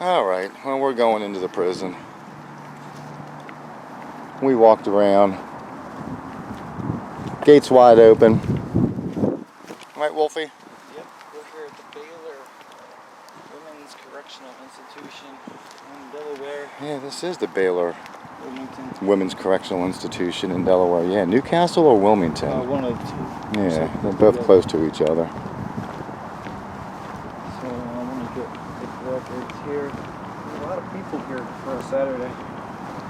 Alright, well, we're going into the prison. We walked around. Gates wide open. Right, Wolfie? Yep, we're here at the Baylor Women's Correctional Institution in Delaware. Yeah, this is the Baylor Wilmington. Women's Correctional Institution in Delaware. Yeah, Newcastle or Wilmington? One of the two. Yeah, they're both close to each other. So I want to get the records here. There's a lot of people here for a Saturday.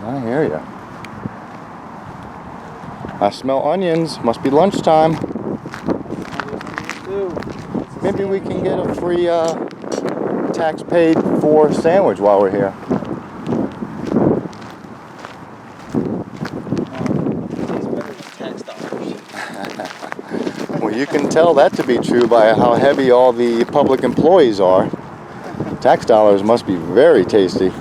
I hear ya. I smell onions. Must be lunchtime. Maybe we can get a free tax paid for sandwich while we're here. Tax dollars. Well, you can tell that to be true by how heavy all the public employees are. Tax dollars must be very tasty.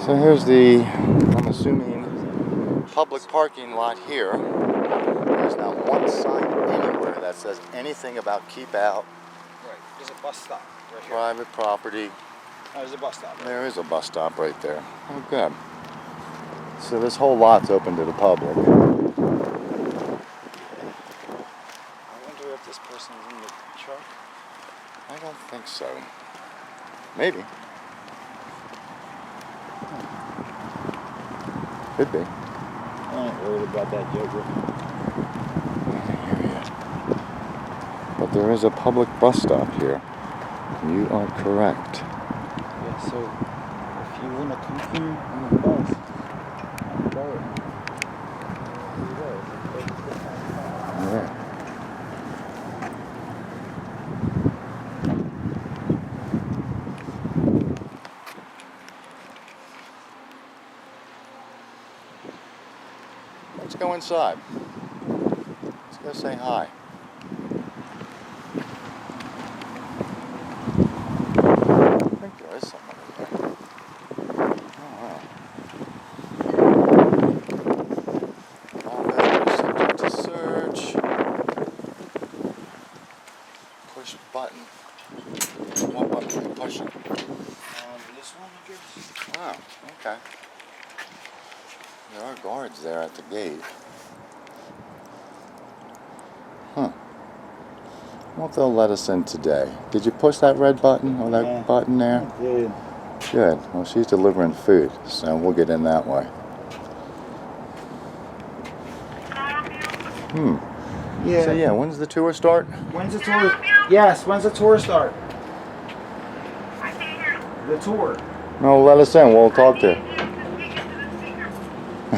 So here's the, I'm assuming, public parking lot here. There's not one sign anywhere that says anything about keep out. Right, there's a bus stop right here. Private property. Oh, there's a bus stop. Right? There is a bus stop right there. Oh, good. So this whole lot's open to the public. I wonder if this person's in the truck. I don't think so. Maybe. Could be. I ain't worried about that joker. But there is a public bus stop here. You are correct. Yeah, so if you want to come here on the bus, borrow it. Yeah. Let's go inside. Let's go say hi. I think there is someone in there. Oh, wow. All visitors subject to search. Push button. What button are you pushing? This one, I guess. Oh, okay. There are guards there at the gate. Huh. Well, they'll let us in today. Did you push that red button or that button there? I did. Good. Well, she's delivering food, so we'll get in that way. Yeah. So yeah, when's the tour start? When's the tour? Yes, when's the tour start? The tour. No, let us in. We'll talk to you.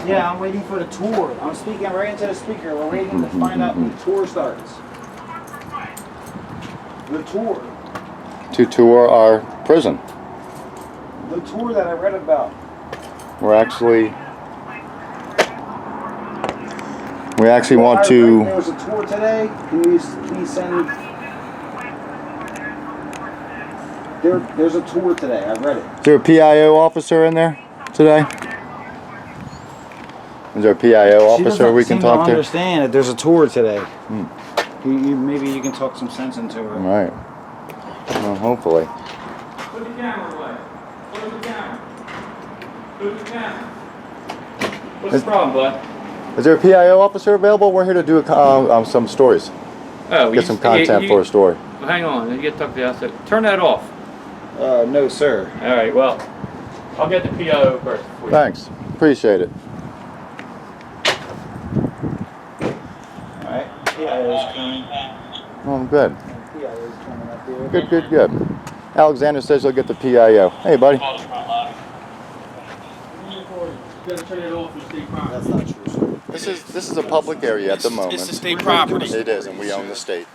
Yeah, I'm waiting for the tour. I'm speaking right into the speaker. We're waiting to find out when the tour starts. The tour. To tour our prison. The tour that I read about. We actually want to. There was a tour today. Can you send? There's a tour today. I read it. Is there a PIO officer in there today? Is there a PIO officer we can talk to? I understand that there's a tour today. Maybe you can talk some sense into her. Right. Well, hopefully. Put the camera away. Put the camera. Put the camera. What's the problem, bud? Is there a PIO officer available? We're here to do some stories. Oh, Get some content for a story. Well, hang on. You get to talk to the outside. Turn that off. No, sir. All right. Well, I'll get the PIO first. For you. Thanks. Appreciate it. All right. PIO's coming. Oh, good. PIO's coming up here. Good, good, good. Alexander says he'll get the PIO. Hey, buddy. That's not true, sir. This is a public area at the moment. It's the state property. It is, and we own the state.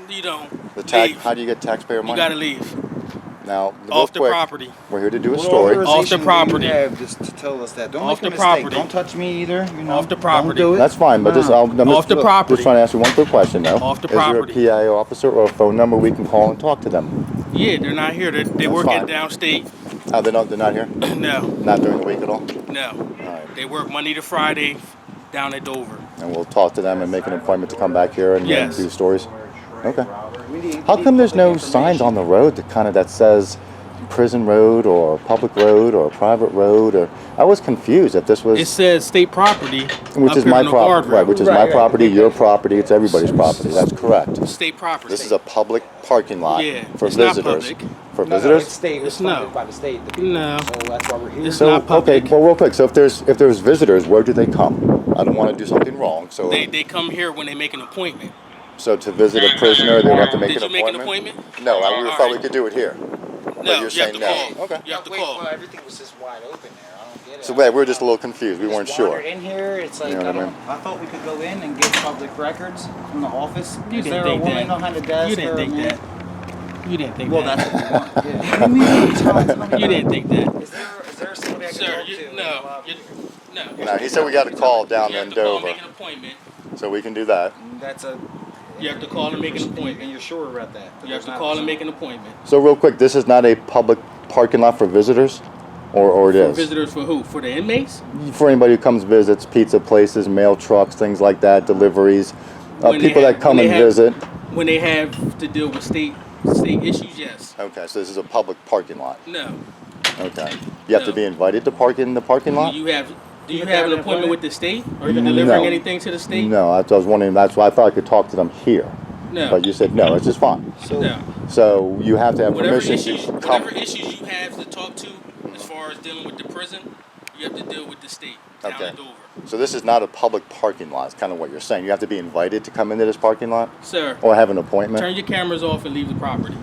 You don't. The tax. Leave. How do you get taxpayer money? You gotta leave. Now, real Off the quick, property. we're here to do a What story. Off the authorization do property. you have just to tell us that? Don't Off make a the mistake. property. Don't touch me either. You know. Off the property. Don't do it. That's fine, but this, I'm Off the property. just trying to ask you one quick question, though. Off the Is there a property. PIO officer or a phone number we can call and talk to them? Yeah, they're not here. They That's work fine. at downstate. Oh, they're not here? No, Not during the week at all? no. All right. They work Monday to Friday down at Dover. And we'll talk to them and make an appointment to come back here and Yes. do stories? Okay. How come there's no signs on the road that says prison road or public road or private road? Or I was confused if this was... It says state property. Which up is here my on the property, guardrail. right? Which is my property, your property. It's everybody's property. That's correct. State property. This is a public parking lot Yeah, for it's not visitors. public. For No, visitors. it's state. It's It's funded no. by the state. The people. No. So that's why we're here. It's So not public. okay, well, real quick. So if there's visitors, where do they come? I don't want to do something wrong. So They come here when they make an appointment. so to visit a prisoner, they would have to make Did an you make an appointment. appointment? No, we All thought we right. could do it here. No, you're you saying have to no. call. Okay. You have to Wait, call. well, everything was just wide open there. I don't get it. So wait, we're just a little confused. We Just weren't sure. wandered in here. It's like You know what I mean? I thought we could go in and get public records from the office. You Is didn't there a think woman that. behind the desk? You didn't or a think man? that. You didn't think Well, that. that's what we want. Yeah. What do you mean? You didn't think that. Is there somebody I can Sir, talk you, to? no. No. No, he said we got to call down You have in to call and Dover, make an appointment. so we can do that. That's a. You have to call and make an And appointment. you're sure about that? You have to call and make an appointment. So real quick, this is not a public parking lot for visitors, or it For is visitors for who? For the inmates? for anybody who comes visits, pizza places, mail trucks, things like that, deliveries, When they people have- that come when and they have- visit. When they have to deal with state issues, yes. Okay, so this is a public parking lot. No. Okay, you have to No. be invited to park in the parking lot. Do you have You an have an appointment with the state? Are you No. delivering anything to the state? No, I was wondering. That's why I thought I could talk to them here, No. but you said no. It's just fine. So No. So you have to have Whatever permission issues, to come. whatever issues you have to talk to as far as dealing with the prison, you have to deal with the state down Okay. in Dover. So this is not a public parking lot. It's kind of what you're saying. You have to be invited to come into this parking lot Sir, or have an appointment. turn your cameras off and leave the property.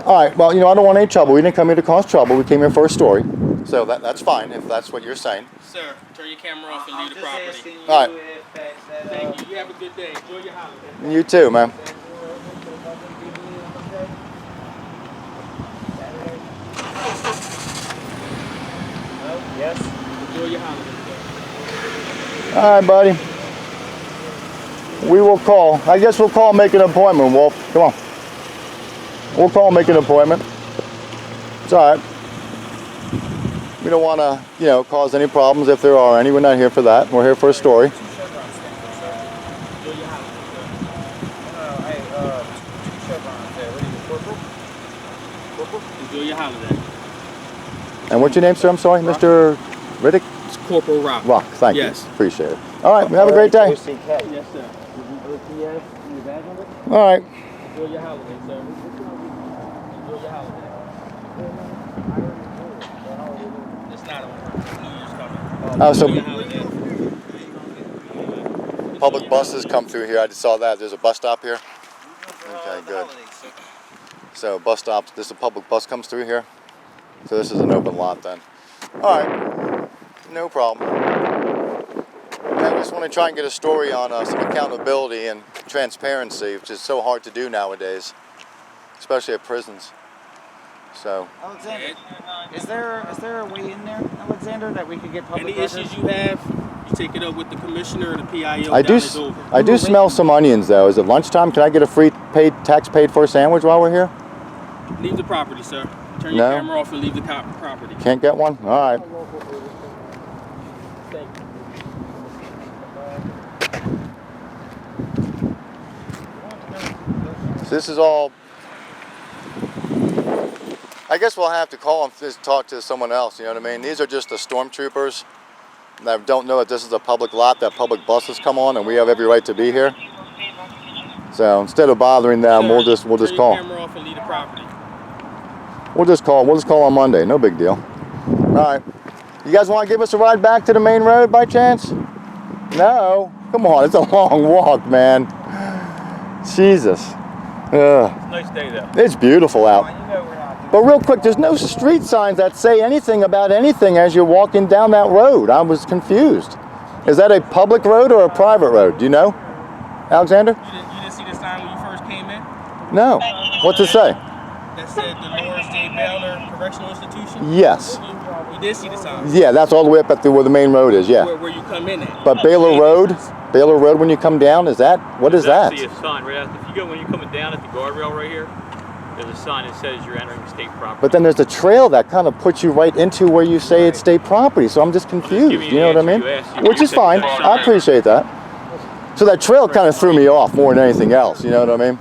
All right. Well, I don't want any trouble. We didn't come here to cause trouble. We came here for a story. So that's fine if that's what you're saying. Sir, turn your camera off and leave the property. All right. Thank you. You have a good day. Enjoy your holiday. You too, man. Yes. Enjoy your holiday, sir. All right, buddy. We will call. I guess we'll call and make an appointment, Wolf. Come on. We'll call and make an appointment. It's all right. We don't want to, cause any problems if there are any. We're not here for that. We're here for a story. Enjoy your holiday, sir. Enjoy your holiday. And what's your name, sir? I'm sorry, Mr. Riddick? It's Corporal Rock. Rock. Thank Yes. you. Appreciate it. All right. Have a great day. Yes, sir. All right. Enjoy your holiday, sir. Enjoy your holiday. It's not over. New Year's coming. Oh, so Enjoy your holiday. public buses come through here. I just saw that. There's a bus stop here. Okay, good. So bus stops. This is a public bus comes through here. So this is an open lot then. All right, no problem. I just want to try and get a story on some accountability and transparency, which is so hard to do nowadays, especially at prisons. So Alexander, is there a way in there, Alexander, that we could get public Any records? issues you have, you take it up with the commissioner or the PIO I down do. at Dover. I do smell some onions though. Is it lunchtime? Can I get a free tax paid for sandwich while we're here? Leave the property, sir. Turn your No? camera off and leave the property. Can't get one. All right. Thank you. So this is all. I guess we'll have to call and just talk to someone else. You know what I mean? These are just the stormtroopers that don't know that this is a public lot, that public buses come on, and we have every right to be here. So instead of bothering them, Sir, we'll just turn call. your camera off and leave the property. We'll just call on Monday. No big deal. All right. You guys want to give us a ride back to the main road by chance? No. Come on. It's a long walk, man. Jesus. Ugh. Nice day, though. It's beautiful out. But real quick, there's no street signs that say anything about anything as you're walking down that road. I was confused. Is that a public road or a private road? Do you know, Alexander? You didn't see the sign when you first came in? No. What's it say? that said Delores J. Baylor Correctional Institution? Yes. You did see the sign? Yeah, that's all the way up at where the main road is, yeah. Where you come in at? But Baylor Road when you come down, is that, what is that? There's actually a sign right after, if you go, when you're coming down at the guardrail right here, there's a sign that says you're entering state property. But then there's a trail that kind of puts you right into where you say it's state property, so I'm just confused, you know what I mean? Which is fine, I appreciate that. So that trail kind of threw me off more than anything else, you know what I mean?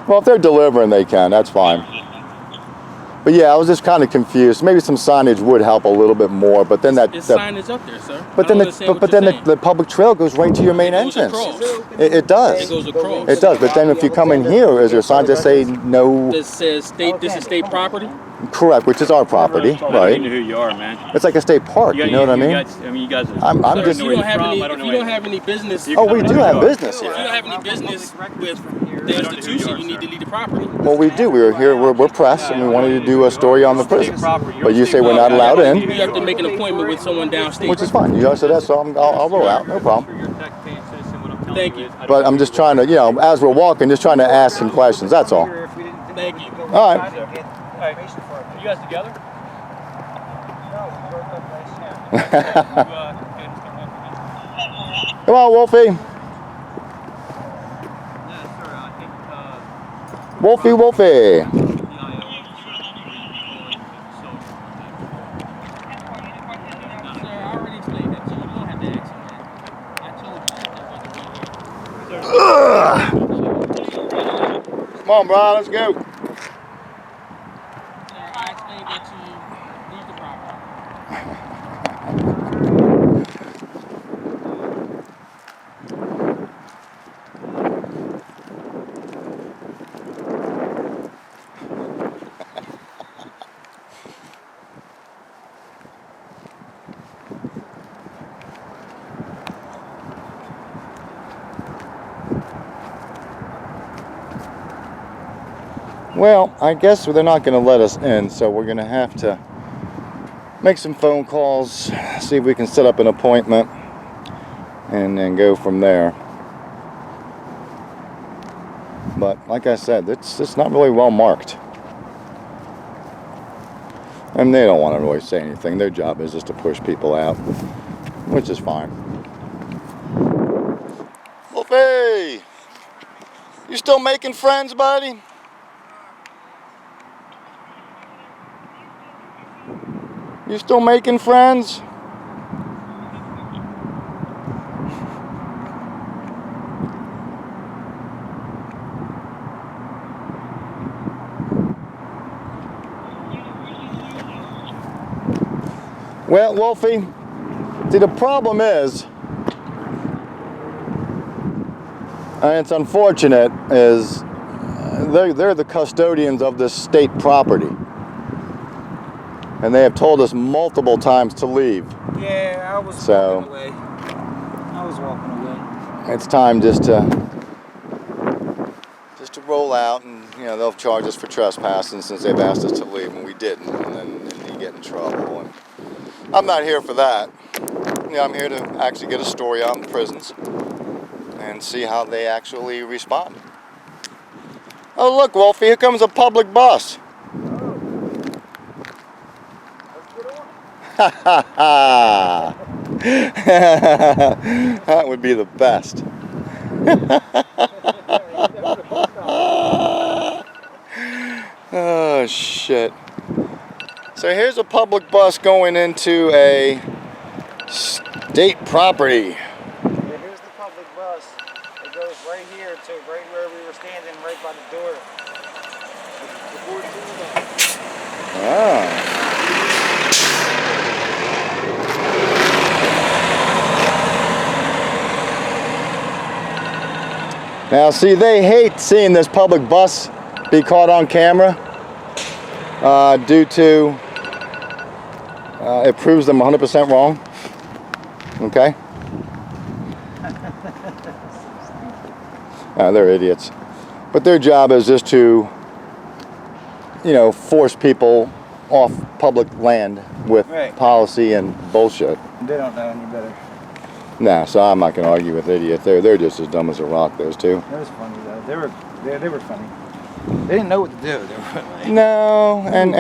Well, if they're delivering, they can, that's fine. But yeah, I was just kind of confused. Maybe some signage would help a little bit more, but then that... There's signage up there, sir. But then the public trail goes right to your main entrance. It does. It goes across. It does, but then if you come in here, is there signs that say no... That says state, this is state property? Correct, which is our property, I right? know who you are, man. It's like a state park, you know what I mean? You guys are... I'm Sir, just... if you don't have any business... Oh, we do have business If you here. don't have any business with the institution, you need to leave the property. Well, we do. We were here, we're press, and we wanted to do a story on the prison. But you say we're not allowed in, You have to make an appointment with someone downstate. which is fine. You guys said that, so I'll roll out, no problem. Thank you. But I'm just trying to, you know, as we're walking, just trying to ask some questions, that's all. Thank you. All right. You guys together? Come on, Wolfie. Wolfie, Wolfie. Sir, I already explained that to you. You don't have to ask him that. I told you that wasn't Come on, Brian, let's go. Sir, I explained that to you. Leave the property. Well, I guess they're not going to let us in, so we're going to have to make some phone calls, see if we can set up an appointment, and then go from there. But like I said, it's not really well marked. And they don't want to really say anything. Their job is just to push people out, which is fine. Wolfie! You still making friends, buddy? You still making friends? Well, Wolfie, see, the problem is, and it's unfortunate, is they're the custodians of this state property. And they have told us multiple times to leave. Yeah, I was So, walking away. I was walking away. it's time just to roll out, and you know they'll charge us for trespassing since they've asked us to leave when we didn't, and then you get in trouble. And I'm not here for that. You know, I'm here to actually get a story on the prisons and see how they actually respond. Oh look, Wolfie, here comes a public bus. That would be the best. Oh shit. So here's a public bus going into a state property. Yeah, here's the public bus. It goes right here to right where we were standing, right by the door. Ah. Now see, they hate seeing this public bus be caught on camera due to it proves them 100% wrong. Okay? They're idiots. But their job is just to, you know, force people off public land with policy and bullshit. They don't know any better. Nah, so I'm not gonna argue with idiots. They're just as dumb as a rock, those two. That was funny though. They were funny. They didn't know what to do. They were like, No, and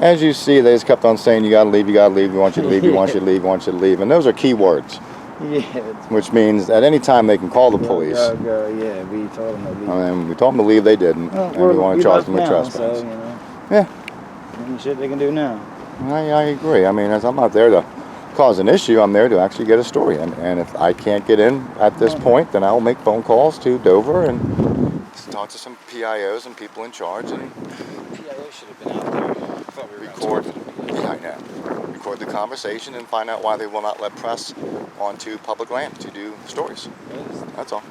as you see, they just kept on saying, you gotta leave, we want you to leave, we want you to leave, we want you to leave. And those are key words, yeah. which means at any time they can call the police. Go. Yeah, we told them to leave. I mean, we told them to leave, they didn't. Well, and we want to charge them with now, trespass. So, you know, Yeah, any shit they can do now. I agree. I mean, as I'm not there to cause an issue, I'm there to actually get a story. And if I can't get in at this point, then I'll make phone calls to Dover and talk to some PIOs and people in charge and PIO should have been out there. I thought we were record. Yeah, I know. Record the conversation and find out why they will not let press onto public land to do stories. That's all.